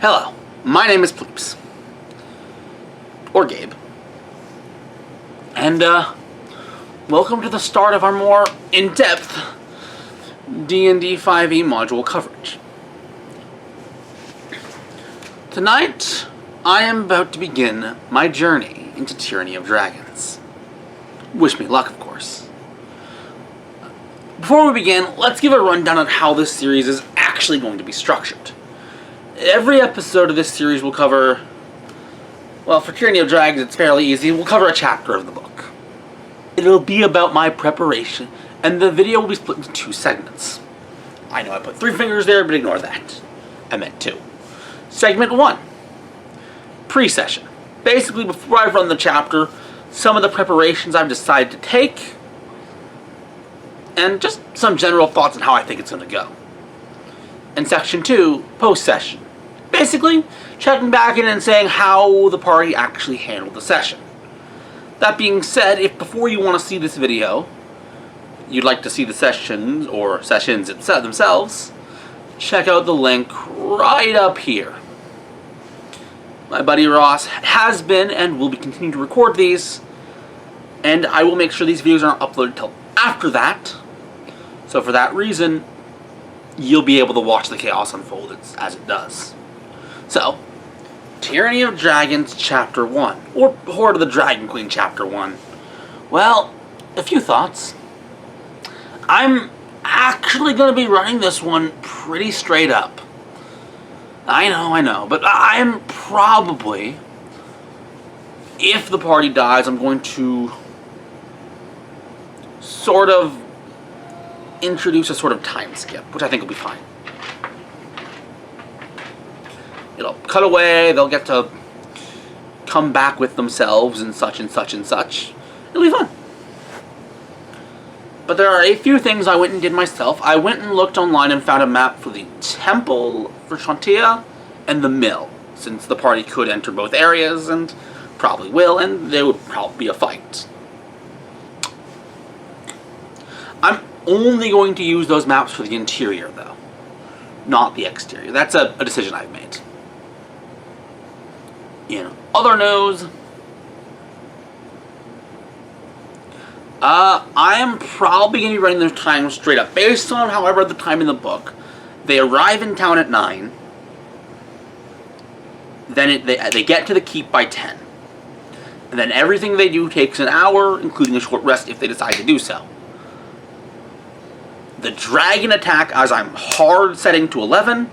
Hello, my name is Pleeps, or Gabe, and welcome to the start of our more in-depth D&D 5e module coverage. Tonight, I am about to begin my journey into Tyranny of Dragons. Wish me luck, of course. Before we begin, let's give a rundown on how this series is actually going to be structured. Every episode of this series will cover, well, for Tyranny of Dragons it's fairly easy, we'll cover a chapter of the book. It'll be about my preparation, and the video will be split into 2 segments. I know I put 3 fingers there, but ignore that. I meant 2. Segment 1. Pre-session. Basically, before I run the chapter, some of the preparations I've decided to take, and just some general thoughts on how I think it's going to go. And Section 2, post-session. Basically, checking back in and saying how the party actually handled the session. That being said, if before you want to see this video, you'd like to see the sessions, or sessions themselves, check out the link right up here. My buddy Ross has been and will be continuing to record these, and I will make sure these videos aren't uploaded until after that. So for that reason, you'll be able to watch the chaos unfold as it does. So, Tyranny of Dragons Chapter 1, or Horde of the Dragon Queen Chapter 1. Well, a few thoughts. I'm actually going to be running this one pretty straight up. I know, but I'm probably, if the party dies, I'm going to sort of introduce a sort of time skip, which I think will be fine. It'll cut away, they'll get to come back with themselves and such and such and such. It'll be fun. But there are a few things I went and did myself. I went and looked online and found a map for the Temple for Shantia and the Mill, since the party could enter both areas, and probably will, and there would probably be a fight. I'm only going to use those maps for the interior, though, not the exterior. That's a decision I've made. In other news, I am probably going to be running their time straight up. Based on, however, the time in the book, they arrive in town at 9, then they get to the keep by 10. And then everything they do takes an hour, including a short rest if they decide to do so. The dragon attack, as I'm hard setting to 11,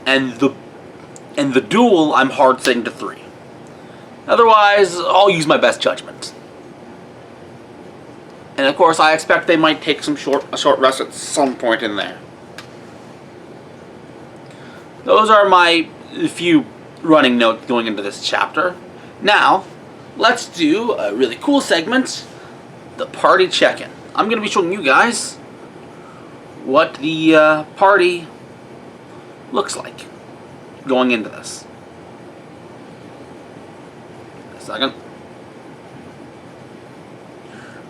and the duel, I'm hard setting to 3. Otherwise, I'll use my best judgment. And of course, I expect they might take a short rest at some point in there. Those are my few running notes going into this chapter. Now, let's do a really cool segment, the party check-in. I'm going to be showing you guys what the party looks like going into this. A second.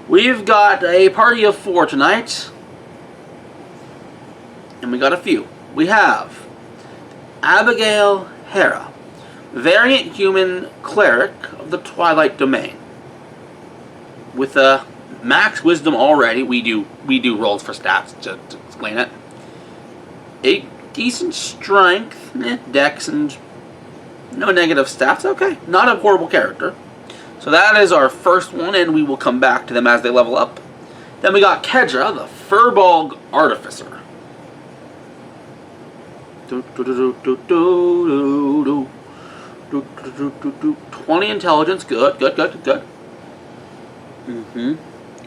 We've got a party of 4 tonight, and we got a few. We have Abigail Hera, variant human cleric of the Twilight Domain, with a max wisdom already. We do rolls for stats to explain it. A decent strength, dex, and no negative stats. Okay, not a horrible character. So that is our first one, and we will come back to them as they level up. Then we got Kedra, the Furbolg Artificer. 20 intelligence, good.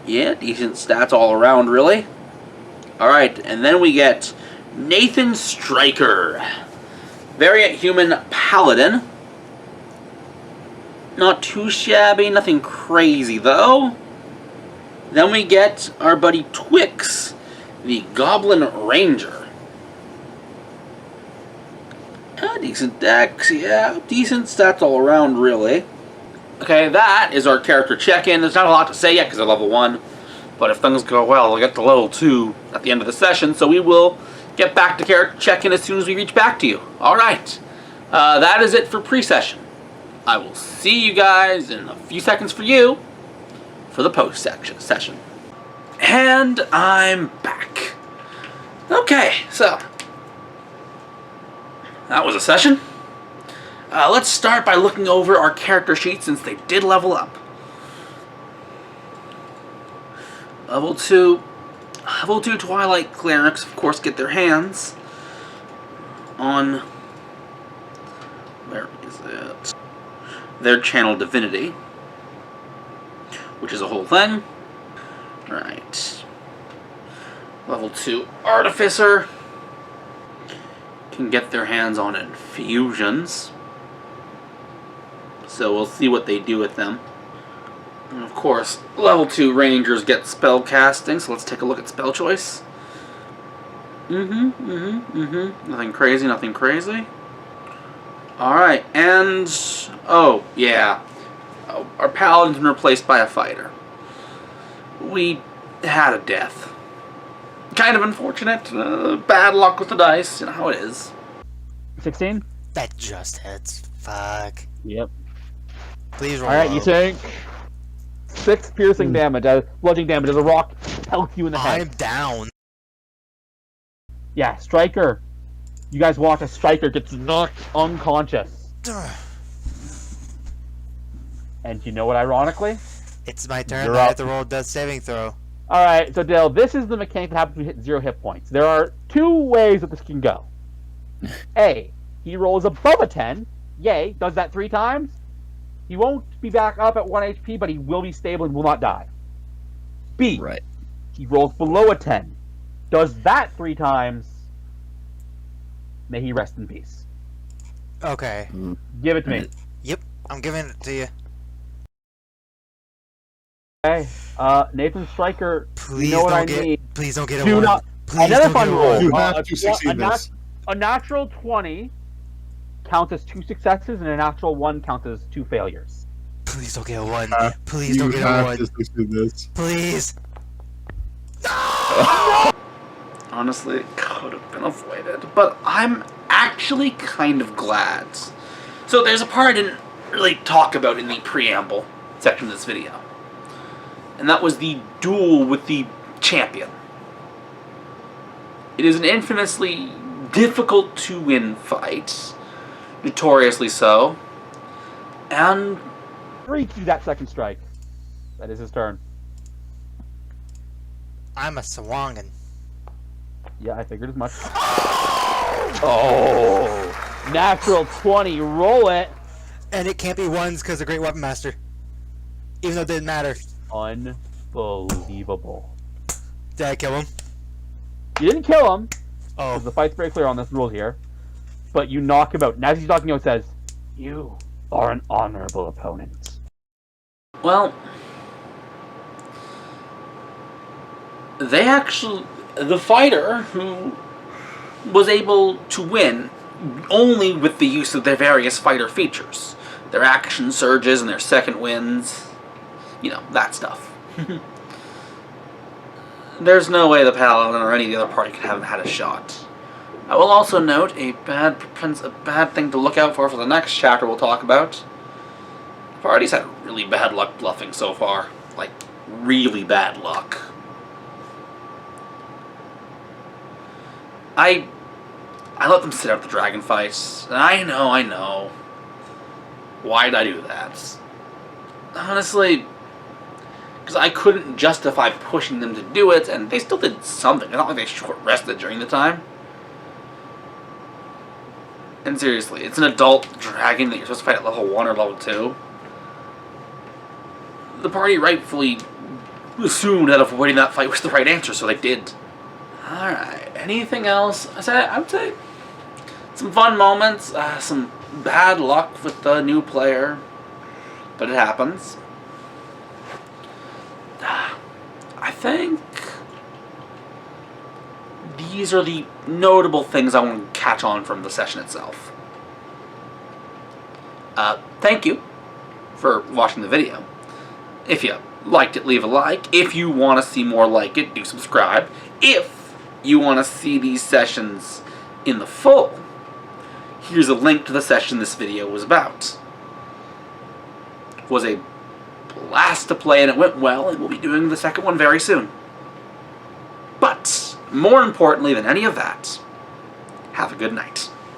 Yeah, decent stats all around, really. Alright, and then we get Nathan Stryker, variant human paladin. Not too shabby, nothing crazy though. Then we get our buddy Twix, the Goblin Ranger. Decent dex, yeah, decent stats all around, really. Okay, that is our character check-in. There's not a lot to say yet because they're level 1. But if things go well, we'll get to level 2 at the end of the session. So we will get back to character check-in as soon as we reach back to you. Alright, That is it for pre-session. I will see you guys in a few seconds for you for the post-session. And I'm back. Okay, so that was a session. Let's start by looking over our character sheets since they did level up. Level 2 Twilight Clerics, of course, get their hands on, where is it? Their Channel Divinity, which is a whole thing. Right. Level 2 Artificer can get their hands on infusions. So we'll see what they do with them. And of course, level 2 Rangers get spell casting, so let's take a look at spell choice. Nothing crazy, nothing crazy. Alright, and oh, yeah. Our Paladin's been replaced by a fighter. We had a death. Kind of unfortunate. Bad luck with the dice, you know how it is. 16? That just hits. Fuck. Yep. Please roll. Alright, you take 6 piercing damage, bludgeoning damage as a rock pelts you in the head. I'm down. Yeah, Striker. You guys watch as Striker gets knocked unconscious. And you know what, ironically? It's my turn. You're I up. have to roll a death saving throw. Alright, so Dale, this is the mechanic that happens when you hit 0 hit points. There are 2 ways that this can go. A, he rolls above a 10. Yay, does that 3 times. He won't be back up at 1 HP, but he will be stable and will not die. B, Right. he rolls below a 10. Does that 3 times. May he rest in peace. Okay. Give it to me. Yep. I'm giving it to you. Okay. Nathan Striker, Please you know what don't I get. need. Please don't get a Do 1. not. Please Another don't fun get a roll. 1. You have to succeed this. A natural 20 counts as 2 successes, and a natural 1 counts as 2 failures. Please don't get a 1. Please don't get a You have 1. to succeed this. Please. Honestly, it could have been avoided, but I'm actually kind of glad. So there's a part I didn't really talk about in the preamble section of this video, and that was the duel with the champion. It is an infamously difficult to win fight, notoriously so, and 3 to that second strike. That is his turn. I'm a Sawangan. Yeah, I figured as much. Oh! Natural 20, roll it! And it can't be 1s because of Great Weapon Master. Even though it didn't matter. Unbelievable. Did I kill him? You didn't kill him, Oh. because the fight's very clear on this rule here. But you knock him out. And as he's knocking out, it says, "You are an honorable opponent." well, they actually, the fighter who was able to win only with the use of their various fighter features, their action surges and their second winds, you know, that stuff. There's no way the Paladin or any of the other party could have had a shot. I will also note a bad thing to look out for the next chapter we'll talk about. The party's had really bad luck bluffing so far. Like, really bad luck. I let them sit out the dragon fights. I know. Why did I do that? Honestly, because I couldn't justify pushing them to do it, and they still did something. It's not like they short-rested during the time. And seriously, it's an adult dragon that you're supposed to fight at level 1 or level 2. The party rightfully assumed that avoiding that fight was the right answer, so they did. Alright, anything else? I would say some fun moments, some bad luck with the new player, but it happens. I think these are the notable things I want to catch on from the session itself. Thank you for watching the video. If you liked it, leave a like. If you want to see more like it, do subscribe. If you want to see these sessions in the full, here's a link to the session this video was about. It was a blast to play and it went well, and we'll be doing the second one very soon. But, more importantly than any of that, have a good night.